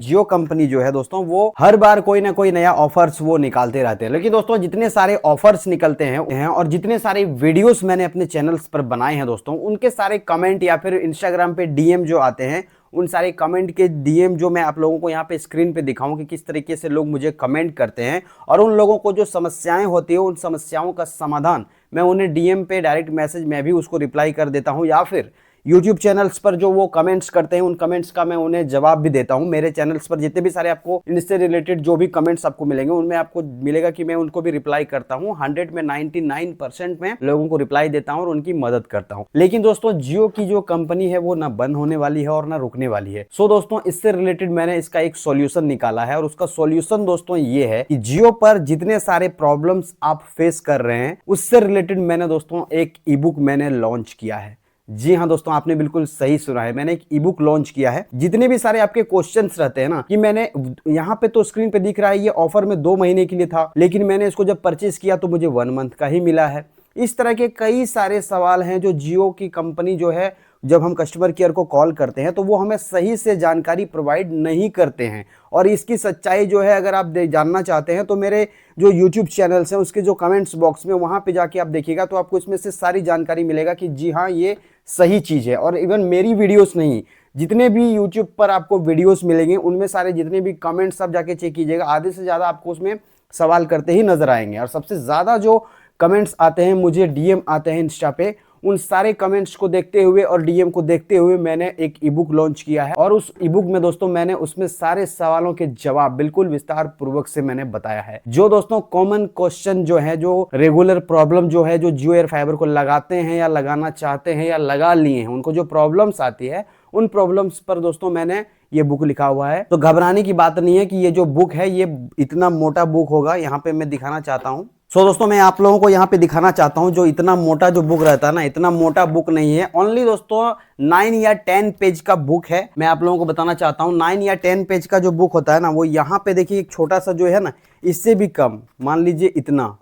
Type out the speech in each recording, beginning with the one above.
जियो company जो है दोस्तों वो हर बार कोई ना कोई नया ऑफर्स वो निकालते रहते हैं। लेकिन दोस्तों जितने सारे ऑफर्स निकलते हैं और जितने सारे वीडियोस मैंने अपने चैनल्स पर बनाए हैं दोस्तों, उनके सारे कमेंट या फिर इंस्टाग्राम पे डीएम जो आते हैं, उन सारे कमेंट के डीएम जो मैं आप लोगों को यहाँ पे स्क्रीन पे दिखाऊं कि किस तरीके से लोग मुझे कमेंट करते हैं, और उन लोगों को जो समस्याएं होती है उन समस्याओं का समाधान मैं उन्हें डीएम पे डायरेक्ट मैसेज मैं भी उसको रिप्लाई कर देता हूं, या फिर यूट्यूब चैनल्स पर जो वो कमेंट्स करते हैं उन कमेंट्स का मैं उन्हें जवाब भी देता हूं। मेरे चैनल्स पर जितने भी सारे आपको इनसे रिलेटेड जो भी कमेंट्स आपको मिलेंगे उनमें आपको मिलेगा कि मैं उनको भी रिप्लाई करता हूं। 100 में 99% में लोगों को रिप्लाई देता हूं और उनकी मदद करता हूं। लेकिन दोस्तों जियो की जो कंपनी है वो ना बंद होने वाली है और ना रुकने वाली है। सो दोस्तों इससे रिलेटेड मैंने इसका एक सॉल्यूशन निकाला है, और उसका सॉल्यूशन दोस्तों ये है कि जियो पर जितने सारे प्रॉब्लम्स आप फेस कर रहे हैं उससे रिलेटेड मैंने दोस्तों एक ई बुक मैंने लॉन्च किया है। जी हाँ दोस्तों, आपने बिल्कुल सही सुना है, मैंने एक ई बुक लॉन्च किया है। जितने भी सारे आपके क्वेश्चंस रहते हैं ना, कि मैंने यहाँ पे तो स्क्रीन पे दिख रहा है ये ऑफर में 2 महीने के लिए था, लेकिन मैंने इसको जब परचेस किया तो मुझे 1 मंथ का ही मिला है। इस तरह के कई सारे सवाल हैं जो जियो की कंपनी जो है, जब हम कस्टमर केयर को कॉल करते हैं तो वो हमें सही से जानकारी प्रोवाइड नहीं करते हैं। और इसकी सच्चाई जो है अगर आप जानना चाहते हैं तो मेरे जो यूट्यूब चैनल्स हैं उसके जो कमेंट्स बॉक्स में वहाँ पे जाके आप देखिएगा तो आपको इसमें से सारी जानकारी मिलेगा कि जी हाँ ये सही चीज़ है। और इवन मेरी वीडियोस नहीं, जितने भी यूट्यूब पर आपको वीडियोस मिलेंगे उनमें सारे जितने भी कमेंट्स आप जाके चेक कीजिएगा, आधे से ज़्यादा आपको उसमें सवाल करते ही नजर आएंगे। और सबसे ज़्यादा जो कमेंट्स आते हैं, मुझे डीएम आते हैं इंस्टा पे, उन सारे कमेंट्स को देखते हुए और डीएम को देखते हुए मैंने एक ई बुक लॉन्च किया है। और उस ई बुक में दोस्तों मैंने उसमें सारे सवालों के जवाब बिल्कुल विस्तार पूर्वक से मैंने बताया है। जो दोस्तों कॉमन क्वेश्चन जो है, जो रेगुलर प्रॉब्लम जो है, जो जियो एयर फाइबर को लगाते हैं या लगाना चाहते हैं या लगा लिए हैं, उनको जो प्रॉब्लम्स आती है उन प्रॉब्लम्स पर दोस्तों मैंने ये बुक लिखा हुआ है। तो घबराने की बात नहीं है कि ये जो बुक है ये इतना मोटा बुक होगा। यहाँ पे मैं दिखाना चाहता हूँ। सो दोस्तों मैं आप लोगों को यहाँ पे दिखाना चाहता हूँ, जो इतना मोटा जो बुक रहता है ना, इतना मोटा बुक नहीं है। ओनली दोस्तों 9 या 10 पेज का बुक है। मैं आप लोगों को बताना चाहता हूँ 9 या 10 पेज का जो बुक होता है ना, वो यहाँ पे देखिए एक छोटा सा जो है ना, इससे भी कम, मान लीजिए इतना,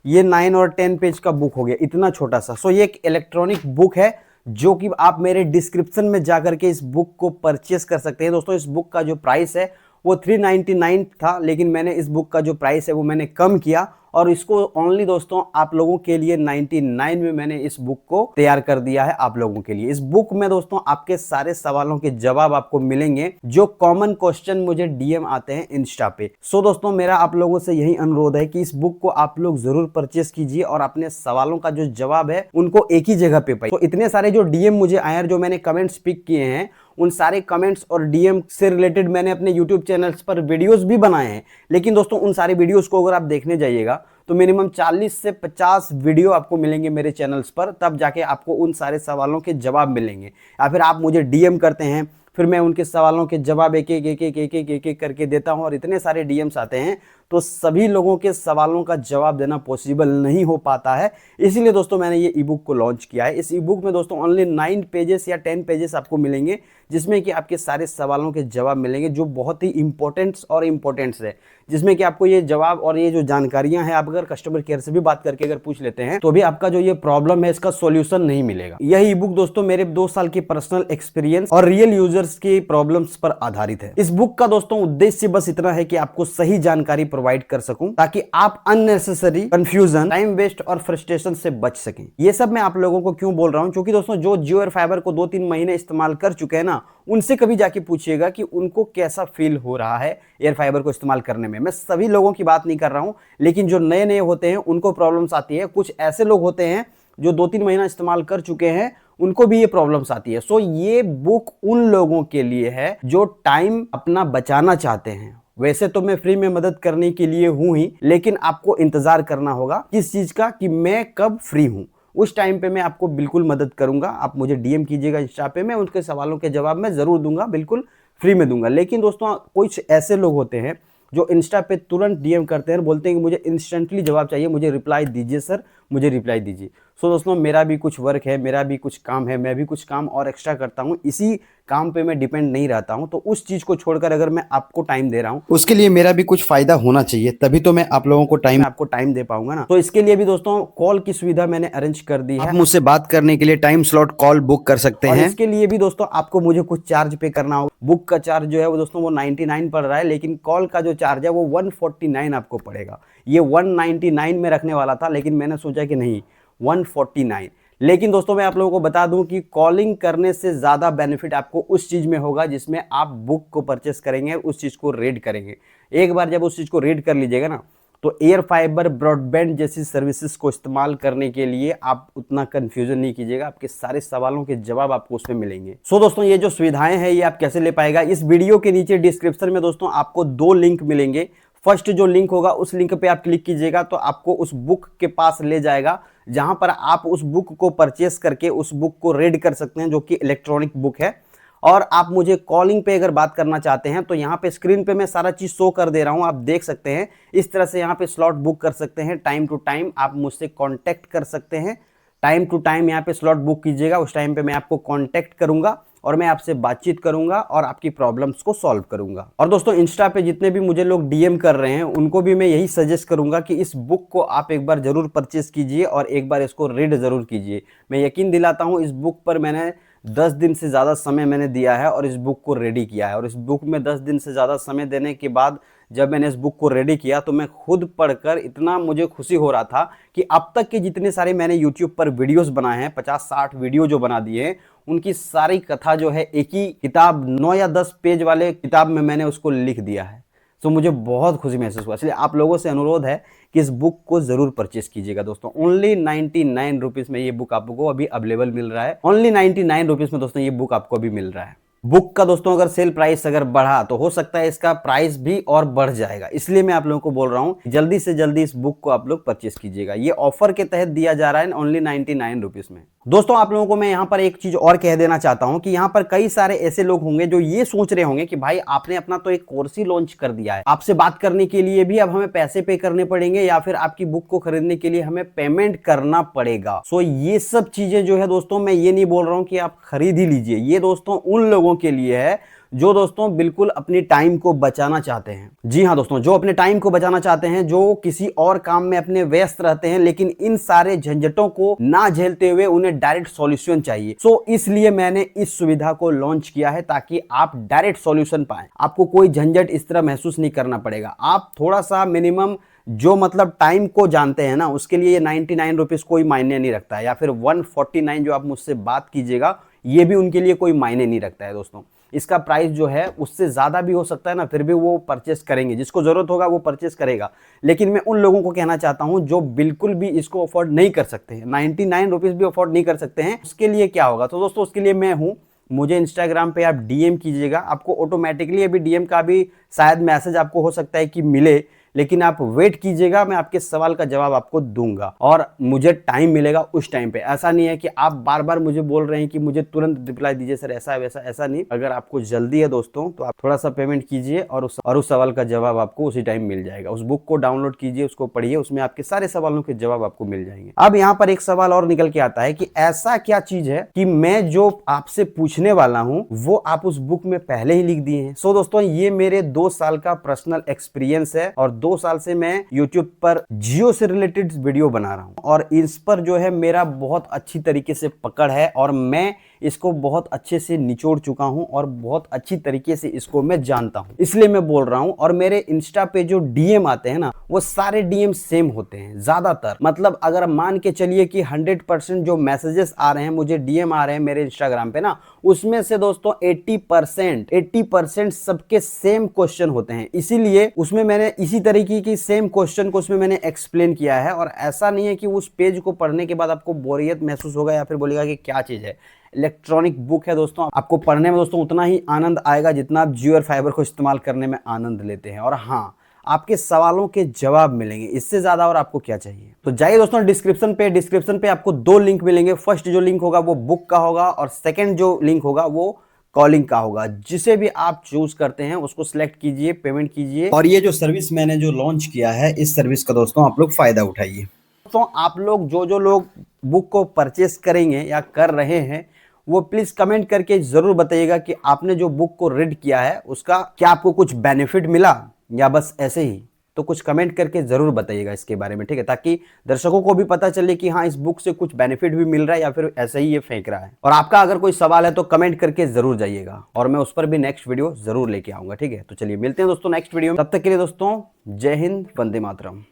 ये 9 और 10 पेज का बुक हो गया, इतना छोटा सा। सो ये एक इलेक्ट्रॉनिक बुक है जो कि आप मेरे डिस्क्रिप्शन में जाकर के इस बुक को परचेस कर सकते हैं। दोस्तों इस बुक का जो प्राइस है वो 399 था, लेकिन मैंने इस बुक का जो प्राइस है वो मैंने कम किया और इसको ओनली दोस्तों आप लोगों के लिए 99 में मैंने इस बुक को तैयार कर दिया है आप लोगों के लिए। इस बुक में दोस्तों आपके सारे सवालों के जवाब आपको मिलेंगे, जो कॉमन क्वेश्चन मुझे डीएम आते हैं इंस्टा पे। सो दोस्तों मेरा आप लोगों से यही अनुरोध है कि इस बुक को आप लोग जरूर परचेस कीजिए और अपने सवालों का जो जवाब है उनको एक ही जगह पे पाइए। तो इतने सारे जो डीएम मुझे आए, जो मैंने कमेंट्स पिक किए हैं, उन सारे कमेंट्स और डीएम से रिलेटेड मैंने अपने यूट्यूब चैनल्स पर वीडियोस भी बनाए हैं। लेकिन दोस्तों उन सारे वीडियोस को अगर आप देखने जाइएगा तो मिनिमम 40 से 50 वीडियो आपको मिलेंगे मेरे चैनल्स पर, तब जाके आपको उन सारे सवालों के जवाब मिलेंगे। या फिर आप मुझे डीएम करते हैं, फिर मैं उनके सवालों के जवाब एक एक करके देता हूं, और इतने सारे डीएम्स आते हैं तो सभी लोगों के सवालों का जवाब देना पॉसिबल नहीं हो पाता है। इसीलिए दोस्तों मैंने ये ई बुक को लॉन्च किया है। इस ई बुक में दोस्तों ओनली 9 पेजेस या 10 पेजेस आपको मिलेंगे, जिसमें कि आपके सारे सवालों के जवाब मिलेंगे, जो बहुत ही इंपॉर्टेंट्स है, जिसमें कि आपको ये जवाब और ये जो जानकारियां हैं, आप अगर कस्टमर केयर से भी बात करके अगर पूछ लेते हैं तो भी आपका जो ये प्रॉब्लम है इसका सॉल्यूशन नहीं मिलेगा। यह ई बुक दोस्तों मेरे 2 साल की पर्सनल एक्सपीरियंस और रियल यूजर्स की प्रॉब्लम्स पर आधारित है। इस बुक का दोस्तों उद्देश्य बस इतना है कि आपको सही जानकारी प्रोवाइड कर सकूं, ताकि आप अननेसेसरी कंफ्यूजन, टाइम वेस्ट और फ्रस्ट्रेशन से बच सकें। ये सब मैं आप लोगों को क्यों बोल रहा हूं, क्योंकि दोस्तों जो जियो एयर फाइबर को 2-3 महीने इस्तेमाल कर चुके हैं ना, उनसे कभी जाके पूछिएगा कि उनको कैसा फील हो रहा है एयर फाइबर को इस्तेमाल करने में। मैं सभी लोगों की बात नहीं कर रहा हूं, लेकिन जो नए नए होते हैं उनको प्रॉब्लम्स आती है। कुछ ऐसे लोग होते हैं जो 2-3 महीना इस्तेमाल कर चुके हैं, उनको भी ये प्रॉब्लम्स आती है। सो ये बुक उन लोगों के लिए है जो टाइम अपना बचाना चाहते हैं। वैसे तो मैं फ्री में मदद करने के लिए हूं ही, लेकिन आपको इंतजार करना होगा किस चीज का, कि मैं कब फ्री हूं, उस टाइम पे मैं आपको बिल्कुल मदद करूंगा। आप मुझे डीएम कीजिएगा इंस्टा पे, मैं उनके सवालों के जवाब मैं जरूर दूंगा, बिल्कुल फ्री में दूंगा। लेकिन दोस्तों कुछ ऐसे लोग होते हैं जो इंस्टा पे तुरंत डीएम करते हैं, बोलते हैं कि मुझे इंस्टेंटली जवाब चाहिए, मुझे रिप्लाई दीजिए सर, मुझे रिप्लाई दीजिए। सो दोस्तों मेरा भी कुछ वर्क है, मेरा भी कुछ काम है, मैं भी कुछ काम और एक्स्ट्रा करता हूँ। इसी काम पे मैं डिपेंड नहीं रहता हूं, तो उस चीज को छोड़कर अगर मैं आपको टाइम दे रहा हूं, उसके लिए मेरा भी कुछ फायदा होना चाहिए, तभी तो मैं आप लोगों को आपको टाइम दे पाऊंगा ना। तो इसके लिए भी दोस्तों कॉल की सुविधा मैंने अरेंज कर दी है। आप मुझसे बात करने के लिए टाइम स्लॉट कॉल बुक कर सकते हैं। इसके लिए भी दोस्तों आपको मुझे कुछ चार्ज पे करना होगा। बुक का चार्ज जो है वो दोस्तों वो 99 पड़ रहा है, लेकिन कॉल का जो चार्ज है वो 149 आपको पड़ेगा। ये 199 में रखने वाला था, लेकिन मैंने सोचा कि नहीं 149। लेकिन दोस्तों मैं आप लोगों को बता दूं कि कॉलिंग करने से ज्यादा बेनिफिट आपको उस चीज में होगा जिसमें आप बुक को परचेस करेंगे, उस चीज को रीड करेंगे। एक बार जब उस चीज को रीड कर लीजिएगा ना, तो एयर फाइबर ब्रॉडबैंड जैसी सर्विसेज को इस्तेमाल करने के लिए आप उतना कंफ्यूजन नहीं कीजिएगा, आपके सारे सवालों के जवाब आपको उसमें मिलेंगे। सो दोस्तों ये जो सुविधाएं हैं ये आप कैसे ले पाएगा, इस वीडियो के नीचे डिस्क्रिप्शन में दोस्तों आपको 2 लिंक मिलेंगे। फर्स्ट जो लिंक होगा उस लिंक पे आप क्लिक कीजिएगा तो आपको उस बुक के पास ले जाएगा, जहां पर आप उस बुक को परचेस करके उस बुक को रीड कर सकते हैं, जो कि इलेक्ट्रॉनिक बुक है। और आप मुझे कॉलिंग पे अगर बात करना चाहते हैं तो यहाँ पे स्क्रीन पे मैं सारा चीज शो कर दे रहा हूँ, आप देख सकते हैं। इस तरह से यहाँ पे स्लॉट बुक कर सकते हैं, टाइम टू टाइम आप मुझसे कांटेक्ट कर सकते हैं। टाइम टू टाइम यहाँ पे स्लॉट बुक कीजिएगा, उस टाइम पे मैं आपको कांटेक्ट करूंगा और मैं आपसे बातचीत करूंगा और आपकी प्रॉब्लम्स को सॉल्व करूंगा। और दोस्तों इंस्टा पे जितने भी मुझे लोग डीएम कर रहे हैं उनको भी मैं यही सजेस्ट करूंगा कि इस बुक को आप एक बार जरूर परचेस कीजिए और एक बार इसको रीड जरूर कीजिए। मैं यकीन दिलाता हूं, इस बुक पर मैंने 10 दिन से ज़्यादा समय मैंने दिया है और इस बुक को रेडी किया है। और इस बुक में 10 दिन से ज़्यादा समय देने के बाद जब मैंने इस बुक को रेडी किया तो मैं खुद पढ़कर इतना मुझे खुशी हो रहा था कि अब तक के जितने सारे मैंने यूट्यूब पर वीडियोस बनाए हैं, 50-60 वीडियो जो बना दिए हैं, उनकी सारी कथा जो है एक ही किताब 9 या 10 पेज वाले किताब में मैंने उसको लिख दिया है। तो मुझे बहुत खुशी महसूस हुआ। इसलिए आप लोगों से अनुरोध है कि इस बुक को जरूर परचेस कीजिएगा दोस्तों। ओनली 99 रुपीज में ये बुक आपको अभी अवेलेबल मिल रहा है। ओनली 99 रुपीज में दोस्तों ये बुक आपको अभी मिल रहा है। बुक का दोस्तों अगर सेल प्राइस अगर बढ़ा तो हो सकता है इसका प्राइस भी और बढ़ जाएगा, इसलिए मैं आप लोगों को बोल रहा हूं जल्दी से जल्दी इस बुक को आप लोग परचेस कीजिएगा। ये ऑफर के तहत दिया जा रहा है ओनली 99 रुपीज में। दोस्तों आप लोगों को मैं यहाँ पर एक चीज और कह देना चाहता हूं कि यहाँ पर कई सारे ऐसे लोग होंगे जो ये सोच रहे होंगे कि भाई आपने अपना तो एक कोर्स ही लॉन्च कर दिया है, आपसे बात करने के लिए भी अब हमें पैसे पे करने पड़ेंगे या फिर आपकी बुक को खरीदने के लिए हमें पेमेंट करना पड़ेगा। सो ये सब चीजें जो है दोस्तों, मैं ये नहीं बोल रहा हूं कि आप खरीद ही लीजिए। ये दोस्तों उन लोगों के लिए है जो दोस्तों बिल्कुल अपनी टाइम को बचाना चाहते हैं। जी हाँ दोस्तों, जो अपने टाइम को बचाना चाहते हैं, जो किसी और काम में अपने व्यस्त रहते हैं, लेकिन इन सारे झंझटों को ना झेलते हुए उन्हें डायरेक्ट सॉल्यूशन चाहिए। सो इसलिए मैंने इस सुविधा को लॉन्च किया है ताकि आप डायरेक्ट सॉल्यूशन पाएं। आपको कोई झंझट इस तरह महसूस नहीं करना पड़ेगा। आप थोड़ा सा मिनिमम जो मतलब टाइम को जानते हैं ना, उसके लिए 99 रुपीज कोई मायने नहीं रखता है, या फिर 149 जो आप मुझसे बात कीजिएगा ये भी उनके लिए कोई मायने नहीं रखता है दोस्तों। इसका प्राइस जो है उससे ज्यादा भी हो सकता है ना, फिर भी वो परचेस करेंगे, जिसको जरूरत होगा वो परचेस करेगा। लेकिन मैं उन लोगों को कहना चाहता हूं जो बिल्कुल भी इसको अफोर्ड नहीं कर सकते हैं, 99 रुपीज भी अफोर्ड नहीं कर सकते हैं, उसके लिए क्या होगा। तो दोस्तों उसके लिए मैं हूं, मुझे इंस्टाग्राम पे आप डीएम कीजिएगा, आपको ऑटोमेटिकली अभी डीएम का भी शायद मैसेज आपको हो सकता है कि मिले, लेकिन आप वेट कीजिएगा, मैं आपके सवाल का जवाब आपको दूंगा और मुझे टाइम मिलेगा उस टाइम पे। ऐसा नहीं है कि आप बार बार मुझे बोल रहे हैं कि मुझे तुरंत रिप्लाई दीजिए सर, ऐसा वैसा, ऐसा नहीं। अगर आपको जल्दी है दोस्तों तो आप थोड़ा सा पेमेंट कीजिए और उस सवाल का जवाब आपको उसी टाइम मिल जाएगा। उस बुक को डाउनलोड कीजिए, उसको पढ़िए, उसमें आपके सारे सवालों के जवाब आपको मिल जाएंगे। अब यहाँ पर एक सवाल और निकल के आता है कि ऐसा क्या चीज है कि मैं जो आपसे पूछने वाला हूं वो आप उस बुक में पहले ही लिख दिए हैं। सो दोस्तों ये मेरे 2 साल का पर्सनल एक्सपीरियंस है और 2 साल से मैं YouTube पर जियो से रिलेटेड वीडियो बना रहा हूं और इस पर जो है मेरा बहुत अच्छी तरीके से पकड़ है और मैं इसको बहुत अच्छे से निचोड़ चुका हूं और बहुत अच्छी तरीके से इसको मैं जानता हूं, इसलिए मैं बोल रहा हूं। और मेरे इंस्टा पे जो डीएम आते हैं ना, वो सारे डीएम सेम होते हैं ज्यादातर। मतलब अगर मान के चलिए कि 100% जो मैसेजेस आ रहे हैं, मुझे डीएम आ रहे हैं मेरे इंस्टाग्राम पे ना, उसमें से दोस्तों 80% सबके सेम क्वेश्चन होते हैं। इसीलिए उसमें मैंने इसी तरीके की सेम क्वेश्चन को उसमें मैंने एक्सप्लेन किया है। और ऐसा नहीं है कि उस पेज को पढ़ने के बाद आपको बोरियत महसूस होगा या फिर बोलेगा कि क्या चीज है। इलेक्ट्रॉनिक बुक है दोस्तों, आपको पढ़ने में दोस्तों उतना ही आनंद आएगा जितना आप जियो फाइबर को इस्तेमाल करने में आनंद लेते हैं। और हाँ, आपके सवालों के जवाब मिलेंगे, इससे ज्यादा और आपको क्या चाहिए। तो जाइए दोस्तों डिस्क्रिप्शन पे आपको 2 लिंक मिलेंगे। फर्स्ट जो लिंक होगा वो बुक का होगा और सेकंड जो लिंक होगा वो कॉलिंग का होगा। जिसे भी आप चूज करते हैं उसको सिलेक्ट कीजिए, पेमेंट कीजिए और ये जो सर्विस मैंने जो लॉन्च किया है, इस सर्विस का दोस्तों आप लोग फायदा उठाइए। दोस्तों आप लोग जो लोग बुक को परचेस करेंगे या कर रहे हैं, वो प्लीज कमेंट करके जरूर बताइएगा कि आपने जो बुक को रीड किया है उसका क्या आपको कुछ बेनिफिट मिला या बस ऐसे ही। तो कुछ कमेंट करके जरूर बताइएगा इसके बारे में, ठीक है, ताकि दर्शकों को भी पता चले कि हाँ इस बुक से कुछ बेनिफिट भी मिल रहा है या फिर ऐसे ही ये फेंक रहा है। और आपका अगर कोई सवाल है तो कमेंट करके जरूर जाइएगा और मैं उस पर भी नेक्स्ट वीडियो जरूर लेके आऊंगा, ठीक है। तो चलिए मिलते हैं दोस्तों नेक्स्ट वीडियो में, तब तक के लिए दोस्तों जय हिंद, वंदे मातरम।